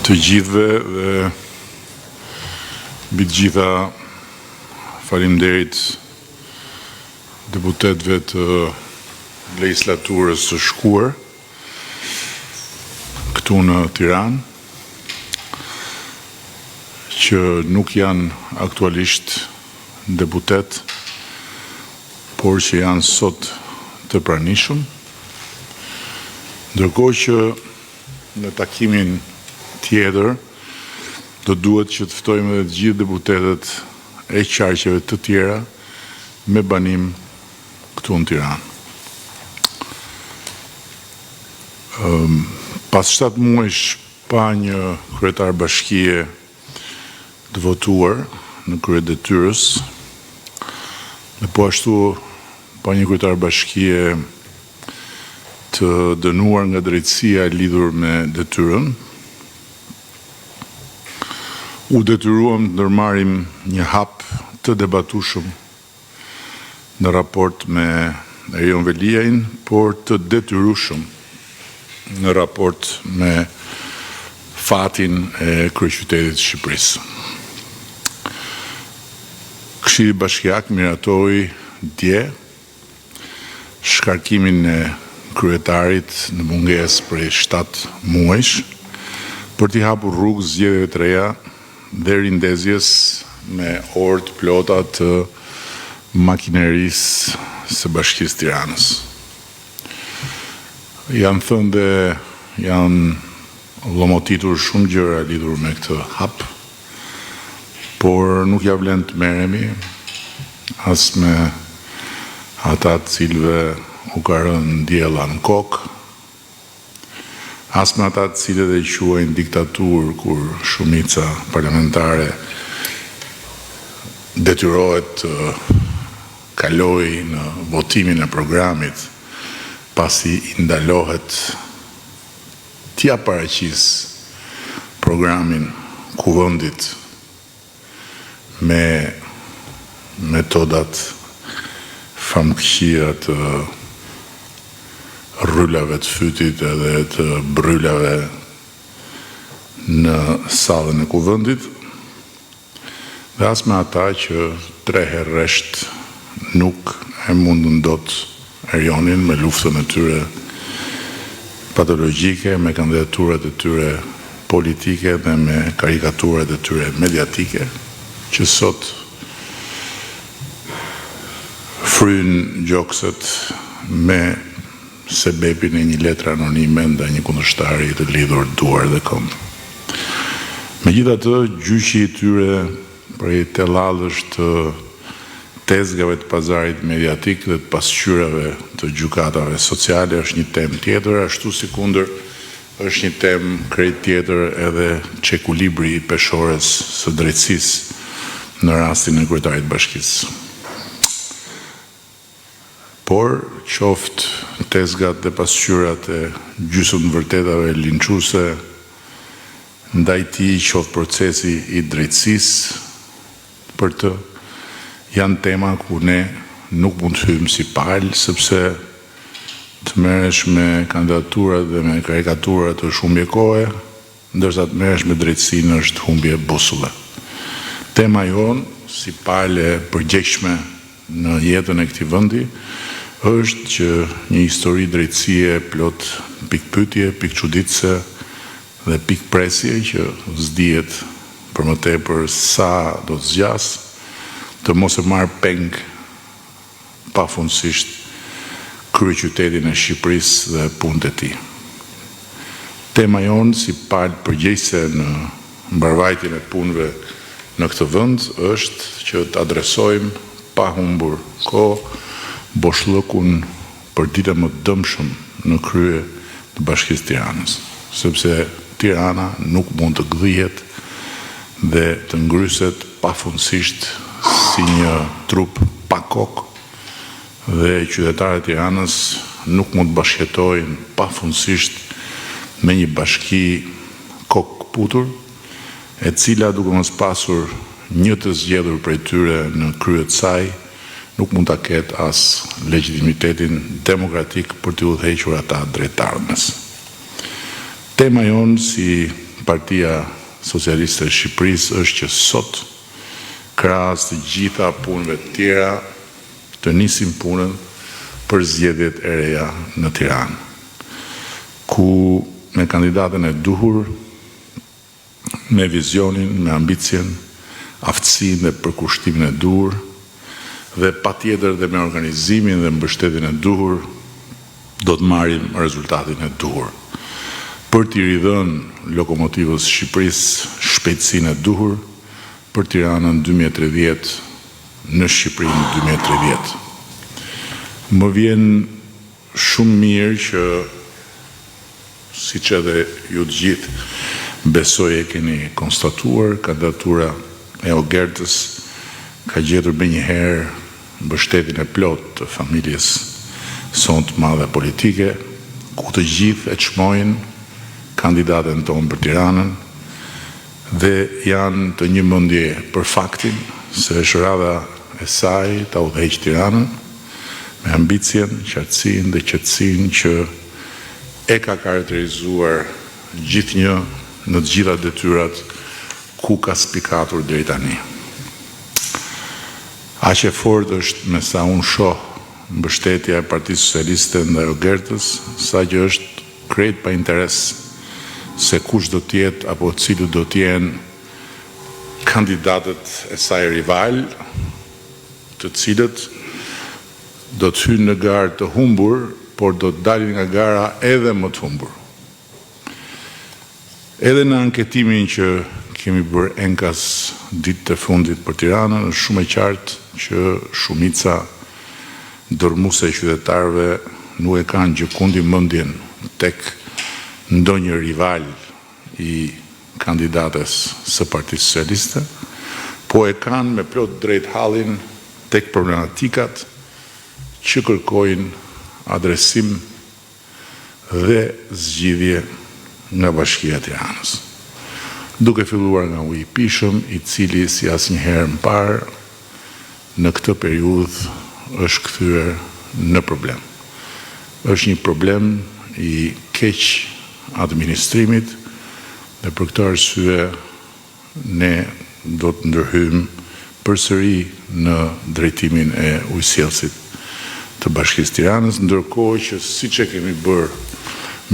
të gjithëve dhe mbi të gjitha faleminderit deputetëve të legislaturës së shkuar këtu në Tiranë, që nuk janë aktualisht deputet, por që janë sot të pranishëm, ndërkohë që në takimin tjetër do duhet që të ftojmë dhe të gjithë deputetet e qarqeve të tjera me banim këtu në Tiranë. Pas 7 muajsh pa një kryetar bashkie të votuar në krye detyrës, dhe po ashtu pa një kryetar bashkie të dënuar nga drejtësia lidhur me detyrën, u detyruam të ndërmarrim një hap të debatueshëm në raport me Erion Veliajin, por të detyrueshëm në raport me fatin e kryeqytetit të Shqipërisë. Këshilli Bashkiak miratoi dje shkarkimin e kryetarit në mungesë prej 7 muajsh për t'i hapur rrugë zgjedhjeve të reja dhe rindezjes me orë të plota të makinerisë së Bashkisë Tiranës. Janë thënë dhe janë llomotitur shumë gjëra lidhur me këtë hap, por nuk ja vlen të merremi as me ata të cilëve u ka rënë diella në kokë, as me ata të cilët e quajnë diktaturë kur shumica parlamentare detyrohet të kalojë në votimin e programit pasi i ndalohet t'ia paraqis programin kuvendit me metodat famkëqira të rrylave të fytit edhe të brylave në sallën e kuvendit, dhe as me ata që 3 herë rresht nuk e mundën dot Erionin me luftën e tyre patologjike, me kandidaturat e tyre politike dhe me karikaturat e tyre mediatike, që sot fryn gjokset me sebepin e një letre anonime ndaj një kundërshtari të lidhur duar dhe këmbë. Megjithatë, gjyqi i tyre prej tellallësh të tezgave të pazarit mediatik dhe të pasqyrave të gjykatave sociale është një temë tjetër, ashtu si kundër është një temë krejt tjetër edhe çekulibri i peshores së drejtësisë në rastin e kryetarit bashkisë. Por qoftë tezgat dhe pasqyrat e gjysmë vërtetave linçuese ndaj tij, qoftë procesi i drejtësisë për të, janë tema ku ne nuk mund të hyjmë si palë, sepse të merresh me kandidaturat dhe me karikaturat të humbje kohe, ndërsa të merresh me drejtësinë është humbje busulle. Tema jonë, si palë e përgjegjshme në jetën e këtij vendi, është që një histori drejtësie plot pikpyetje, pikçuditëse dhe pikpresje që s'dihet për më tepër sa do të zgjas, të mos e marrë peng pafundësisht kryeqytetin e Shqipërisë dhe punët e tij. Tema jonë si palë përgjegjëse në mbarvajtjen e punëve në këtë vend është që të adresojmë pa humbur kohë boshllëkun për ditën më të dëmshëm në krye të Bashkisë Tiranës, sepse Tirana nuk mund të gdhihet dhe të ngryset pafundësisht si një trup pa kokë, dhe qytetarët e Tiranës nuk mund të bashkëjetojnë pafundësisht me një bashki kokë putur, e cila duke mos pasur një të zgjedhur prej tyre në krye të saj, nuk mund ta ketë as legitimitetin demokratik për të udhëhequr ata drejt ardhmes. Tema jonë si Partia Socialiste e Shqipërisë është që sot, krahas të gjitha punëve të tjera, të nisim punën për zgjedhjet e reja në Tiranë, ku me kandidatën e duhur, me vizionin, me ambicien, aftësinë dhe përkushtimin e duhur, dhe patjetër dhe me organizimin dhe mbështetjen e duhur, do të marrim rezultatin e duhur. Për t'i ridhënë lokomotivës Shqipërisë shpejtësinë e duhur, për Tiranën 2030 në Shqipërinë 2030. Më vjen shumë mirë që, siç edhe ju të gjithë besoj e keni konstatuar, kandidatura e Ogertës ka gjetur menjëherë mbështetjen e plotë të familjes sonë të madhe politike, ku të gjithë e çmojnë kandidatën tonë për Tiranën, dhe janë të një mendje për faktin se është radha e saj ta udhëheqë Tiranën me ambicien, qartësinë dhe qetësinë që e ka karakterizuar gjithnjë në të gjitha detyrat ku ka spikatur deri tani. Aq e fortë është me sa unë shoh mbështetja e Partisë Socialiste ndaj Ogertës, sa që është krejt pa interes se kush do tjetë apo cilët do t'jenë kandidatët e saj rival, të cilët do të hynë në garë të humbur, por do të dalin nga gara edhe më të humbur. Edhe në anketimin që kemi bërë enkas ditë të fundit për Tiranën, është shumë e qartë që shumica dërmuese e qytetarëve nuk e kanë gjëkundi mendjen tek ndonjë rival i kandidates së Partisë Socialiste, po e kanë me plot drejt hallin tek problematikat që kërkojnë adresim dhe zgjidhje nga Bashkia e Tiranës. Duke filluar nga uji i pishëm, i cili si asnjëherë më parë në këtë periudhë është kthyer në problem. Është një problem i keq administrimit dhe për këtë arsye ne do të ndërhyjmë përsëri në drejtimin e ujësjellësit të Bashkisë Tiranës, ndërkohë që siç e kemi bërë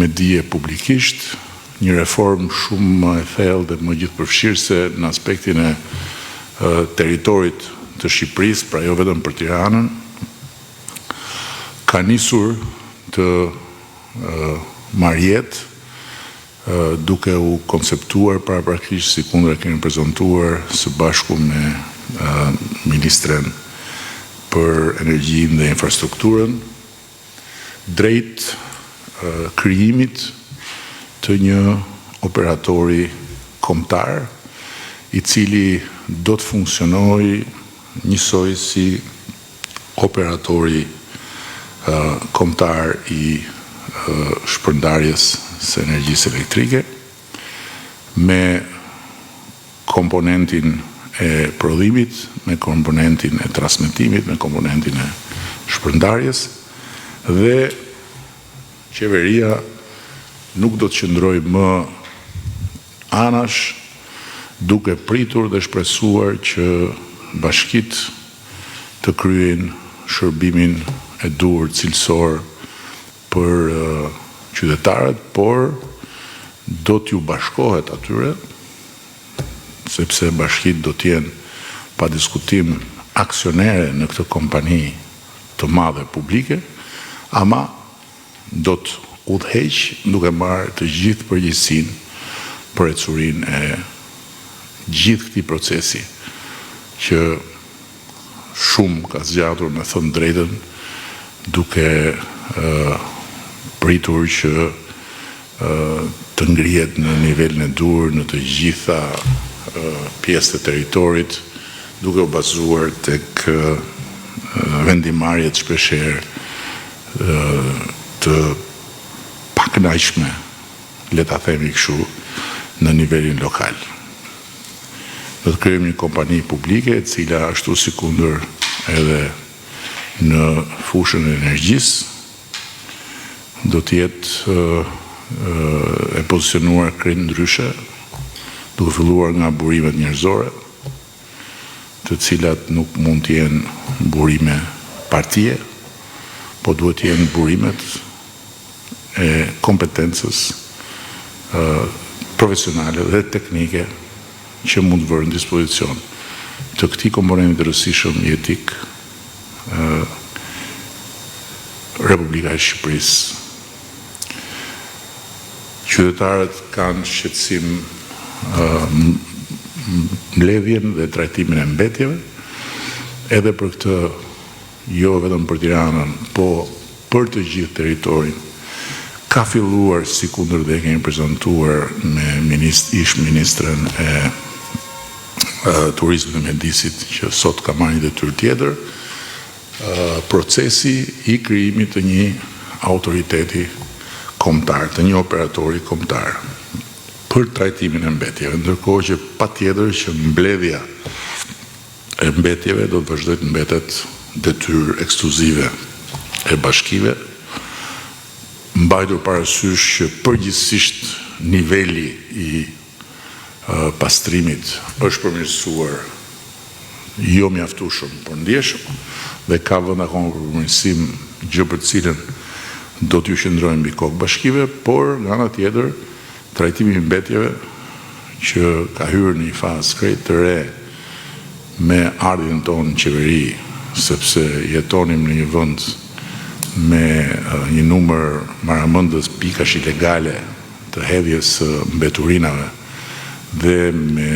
me dije publikisht, një reformë shumë më e thellë dhe më gjithëpërfshirëse në aspektin e territorit të Shqipërisë, pra jo vetëm për Tiranën, ka nisur të marrë jetë, duke u konceptuar paraprakisht si kundra kemi prezantuar së bashku me ministren për energjinë dhe infrastrukturën, drejt krijimit të një operatori kombëtar i cili do të funksionojë njësoj si operatori kombëtar i shpërndarjes së energjisë elektrike, me komponentin e prodhimit, me komponentin e transmetimit, me komponentin e shpërndarjes, dhe qeveria nuk do të qëndrojë më anash duke pritur dhe shpresuar që bashkitë të kryejnë shërbimin e duhur cilësor për qytetarët, por do t'ju bashkohet atyre, sepse bashkitë do t'jenë pa diskutim aksionere në këtë kompani të madhe publike, ama do të udhëheq duke marrë të gjithë përgjegjësinë për ecurinë e gjithë këtij procesi që shumë ka zgjatur, me thënë drejtën, duke pritur që të ngrihet në nivelin e duhur në të gjitha pjesët e territorit, duke u bazuar tek vendimarrjet shpeshherë të pakënaqshme, le ta themi kështu, në nivelin lokal. Do të krijojmë një kompani publike e cila ashtu sikundër edhe në fushën e energjisë do të jetë e pozicionuar krejt ndryshe, duke filluar nga burimet njerëzore, të cilat nuk mund të jenë burime partie, po duhet të jenë burimet e kompetencës profesionale dhe teknike që mund të vërë në dispozicion të këtij komponenti të rëndësishëm i etik Republika e Shqipërisë. Qytetarët kanë shqetësim mbledhjen dhe trajtimin e mbetjeve, edhe për këtë jo vetëm për Tiranën, po për të gjithë territorin. Ka filluar si kundër dhe kemi prezantuar me ish ministren e turizmit dhe mjedisit që sot ka marrë një detyrë tjetër, procesi i krijimit të një autoriteti kombëtar, të një operatori kombëtar për trajtimin e mbetjeve, ndërkohë që patjetër që mbledhja e mbetjeve do të vazhdojë të mbetet detyrë ekskluzive e bashkive, mbajtur parasysh që përgjithsisht niveli i pastrimit është përmirësuar jo mjaftueshëm, por ndjeshëm, dhe ka vend akoma për përmirësim, gjë për të cilën do t'ju qëndrojmë mbi kokë bashkive, por nga ana tjetër trajtimi i mbetjeve që ka hyrë në një fazë krejt të re me ardhjen tonë në qeveri, sepse jetonim në një vend me një numër maramendës pikash ilegale të hedhjes mbeturinave dhe me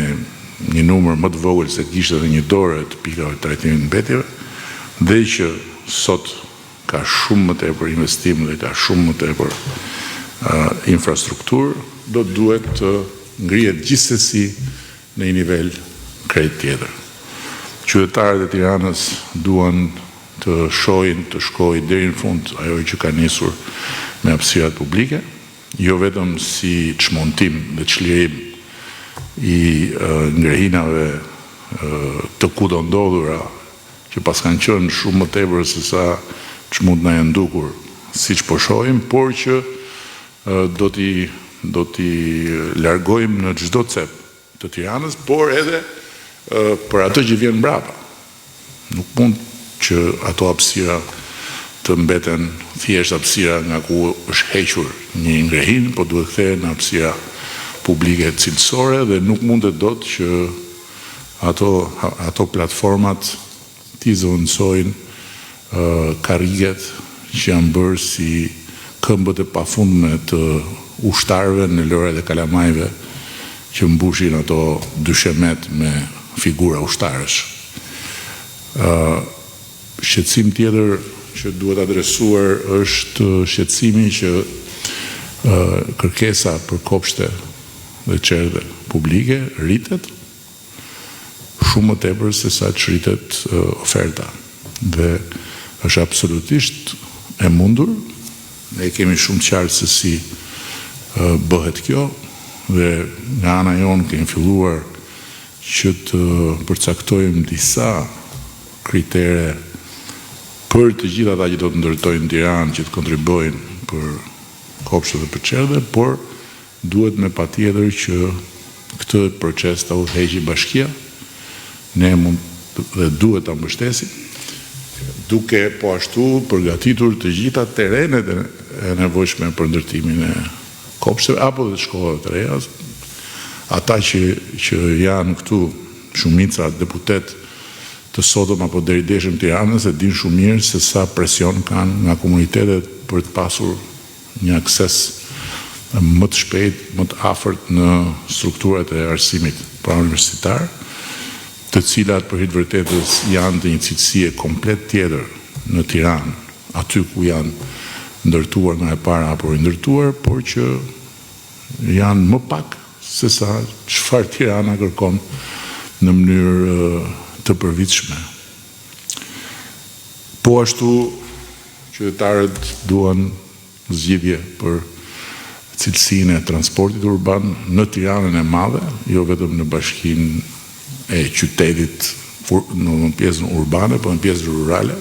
një numër më të vogël se kishte edhe një dorë të pikave të trajtimit mbetjeve, dhe që sot ka shumë më tepër investim dhe ka shumë më tepër infrastrukturë, do duhet të ngrihet gjithsesi në një nivel krejt tjetër. Qytetarët e Tiranës duan të shohin të shkojë deri në fund ajo që ka nisur me hapësirat publike, jo vetëm si çmontim dhe çlirim i ngrehinave të kudo ndodhura, që pas kanë qenë shumë më tepër se sa çmund na janë ndukur, siç po shohim, por që do t'i largojmë në çdo cep të Tiranës, por edhe për atë që vjen mbrapa. Nuk mund që ato hapësira të mbeten thjesht hapësira nga ku është hequr një ngrehin, po duhet kthehen në hapësira publike cilësore dhe nuk mundet dot që ato platformat t'i zëvendësojnë karriget që janë bërë si këmbët e pafundme të ushtarëve në lëret e kalamajve që mbushin ato dyshemet me figura ushtarësh. Shqetësim tjetër që duhet adresuar është shqetësimi që kërkesa për kopshte dhe çerdhe publike rritet shumë më tepër se sa çrritet oferta. Dhe është absolutisht e mundur, ne kemi shumë qartë se si bëhet kjo, dhe nga ana jonë kemi filluar që të përcaktojmë disa kritere për të gjitha ata që do të ndërtojnë Tiranë, që të kontribuojnë për kopshte dhe për çerdhe, por duhet me patjetër që këtë proces ta udhëheqë bashkia, ne mund dhe duhet ta mbështesim, duke po ashtu përgatitur të gjitha terrenet e nevojshme për ndërtimin e kopshteve apo dhe shkollat të reja. Ata që janë këtu, shumica deputet të sotëm apo deri deshëm Tiranës, e din shumë mirë se sa presion kanë nga komunitetet për të pasur një akses më të shpejt, më të afërt në strukturat e arsimit prauniversitar, të cilat për hir të vërtetës janë të një cilësie komplet tjetër në Tiranë, aty ku janë ndërtuar nga e para apo rindërtuar, por që janë më pak se sa çfarë Tirana kërkon në mënyrë të përvitshme. Po ashtu qytetarët duan zgjidhje për cilësinë e transportit urban në Tiranën e madhe, jo vetëm në bashkinë e qytetit në pjesën urbane, po në pjesën rurale,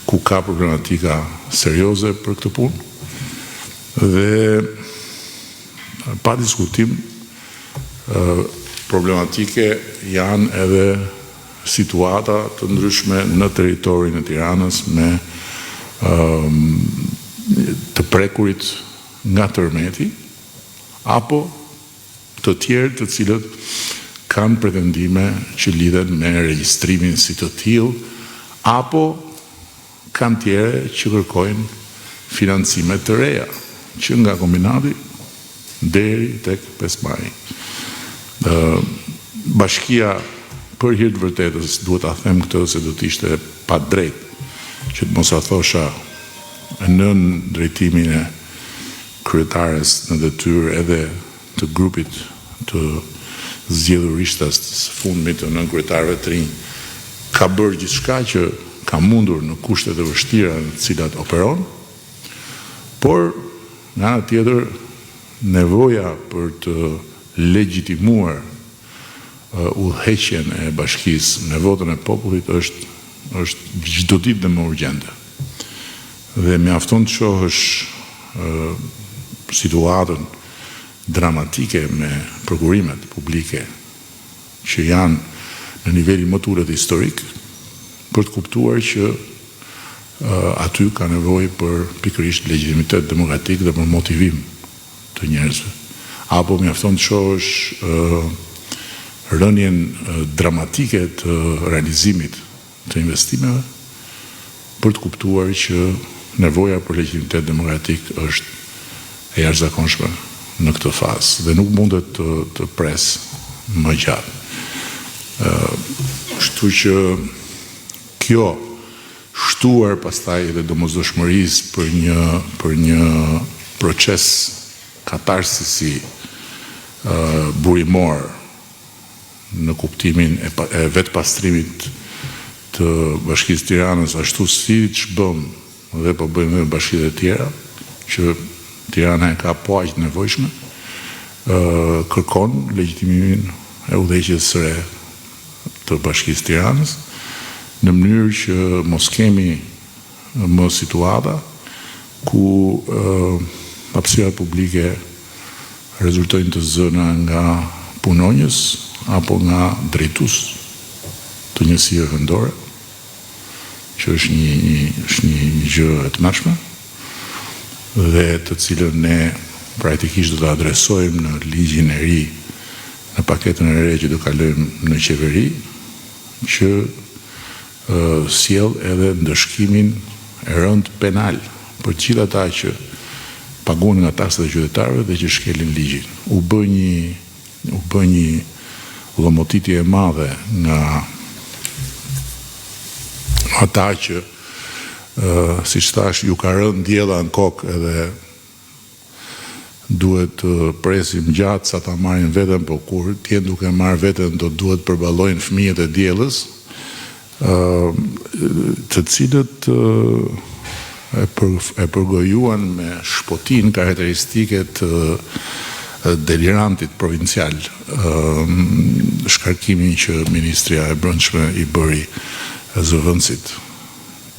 ku ka problematika serioze për këtë punë. Dhe pa diskutim, problematike janë edhe situata të ndryshme në territorin e Tiranës me të prekurit nga tërmeti, apo të tjerë të cilët kanë pretendime që lidhen me regjistrimin si të tillë, apo kanë tjere që kërkojnë financime të reja, që nga kombinati deri tek 5 maj. Bashkia për hir të vërtetës duhet ta them këtë se do të ishte pa drejt që të mos a thosha në drejtimin e kryetares në detyrë edhe të grupit të zgjedhuristas së fundmit të nënkryetarëve të rinj ka bërë gjithçka që ka mundur në kushtet e vështira në të cilat operon, por nga ana tjetër nevoja për të legjitimuar udhëheqjen e bashkisë në votën e popullit është çdo ditë dhe më urgjente. Dhe mjafton të shohësh situatën dramatike me prokurimet publike që janë në nivelin më të ulët historik për të kuptuar që aty ka nevojë për pikërisht legjitimitet demokratik dhe për motivim të njerëzve. Apo mjafton të shohësh rënien dramatike të realizimit të investimeve për të kuptuar që nevoja për legjitimitet demokratik është e jashtëzakonshme në këtë fazë dhe nuk mundet të pres më gjatë. Kështu që kjo shtuar pastaj edhe domosdoshmërisë për një proces katarsisi burimor në kuptimin e vetë pastrimit të Bashkisë Tiranës, ashtu siç bëm dhe po bëjmë në bashkitë e tjera, që Tirana e ka po aq nevojshme, kërkon legjitimimin e udhëheqjes së re të Bashkisë Tiranës, në mënyrë që mos kemi më situata ku hapësirat publike rezultojnë të zëna nga punonjës apo nga drejtues të njësive vendore, që është një gjë e tmerrshme dhe të cilën ne praktikisht do të adresojmë në ligjin e ri, në paketën e re që do kalojmë në qeveri, që sjell edhe ndëshkimin e rënd penal për të gjithë ata që paguajnë nga taksat e qytetarëve dhe që shkelin ligjin. U bë një llomotitje e madhe nga ata që siç thash ju ka rënë diella në kokë edhe duhet të presim gjatë sa ta marrin veten, po kur t'jen duke marrë veten do duhet përballojnë fëmijët e diellës, të cilët e përgojuan me shpotin karakteristike të delirantit provincial, shkarkimin që Ministria e Brendshme i bëri zëvendësit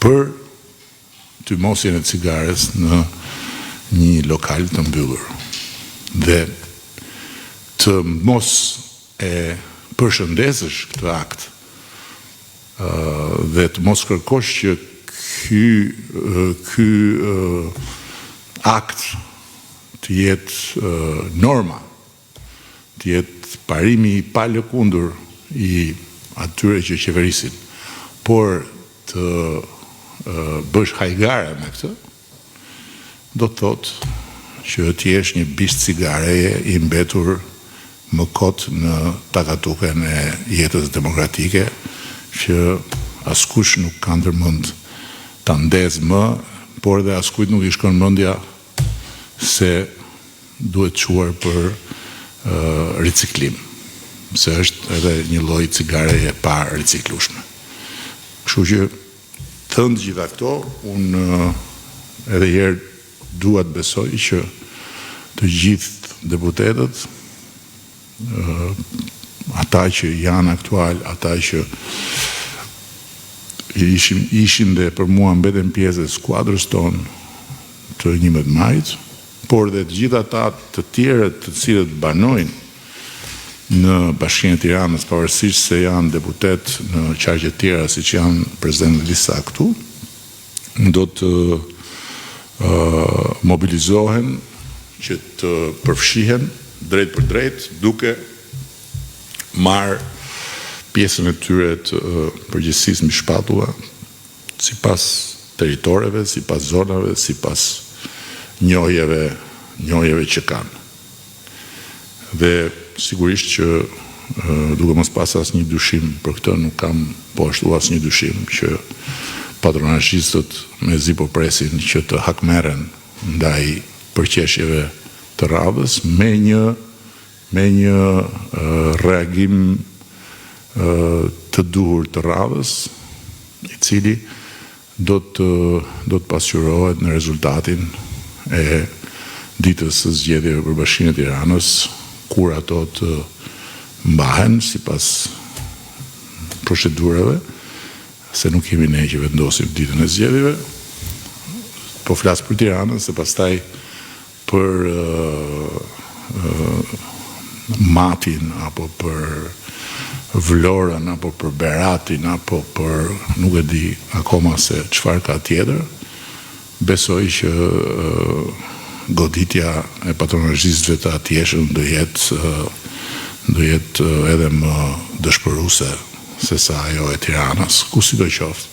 për tymosjen e cigares në një lokal të mbyllur. Dhe të mos e përshëndesësh këtë akt dhe të mos kërkosh që ky akt të jetë norma, të jetë parimi i palëkundur i atyre që qeverisin, por të bësh hajgare me këtë, do të thotë që të jesh një bisht cigareje i mbetur më kot në takatuken e jetës demokratike, që askush nuk ka ndërmend ta ndezë më, por dhe askujt nuk i shkon mendja se duhet quar për riciklim, se është edhe një lloj cigareje pa riciklueshme. Kështu që thënë gjitha këto, unë edhe herë dua të besoj që të gjithë deputetët, ata që janë aktual, ata që ishin dhe për mua mbeten pjesë e skuadrës tonë të 11 majit, por dhe të gjitha ata të tjerët të cilët banojnë në Bashkinë e Tiranës, pavarësisht se janë deputet në qargje tjera, siç janë prezident Lisa këtu, do të mobilizohen që të përfshihen drejt për drejt, duke marrë pjesën e tyre të përgjegjësisë mbi shpatulla, sipas territoreve, sipas zonave, sipas njohjeve që kanë. Dhe sigurisht që duke mos pas asnjë dyshim për këtë, nuk kam po ashtu asnjë dyshim që patronazhistët mezi po presin që të hakmerren ndaj përqeshjeve të radhës me një reagim të duhur të radhës, i cili do të pasqyrohet në rezultatin e ditës së zgjedhjeve për Bashkinë e Tiranës, kur ato të mbahen sipas procedurave, se nuk jemi ne që vendosim ditën e zgjedhjeve. Po flas për Tiranën, se pastaj për Matin, apo për Vlorën, apo për Beratin, apo për nuk e di akoma se çfarë ka tjetër, besoj që goditja e patronazhistëve të atjeshëm do jetë edhe më dëshpëruese se sa ajo e Tiranës, ku sidoqoftë.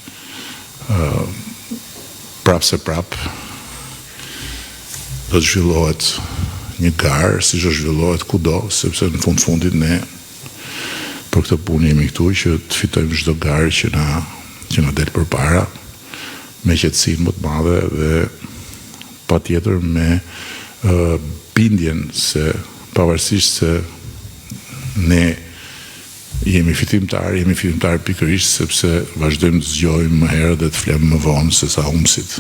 Prap se prap do të zhvillohet një garë, siç do zhvillohet kudo, sepse në fundit ne për këtë punë jemi këtu që të fitojmë çdo garë që na del përpara me qetësinë më të madhe dhe patjetër me bindjen se pavarësisht se ne jemi fitimtar pikërisht sepse vazhdojmë të zgjojmë më herë dhe të flem më vonë se sa humsit.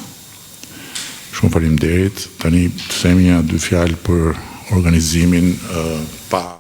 Shumë faleminderit. Tani të themi 2 fjalë për organizimin pa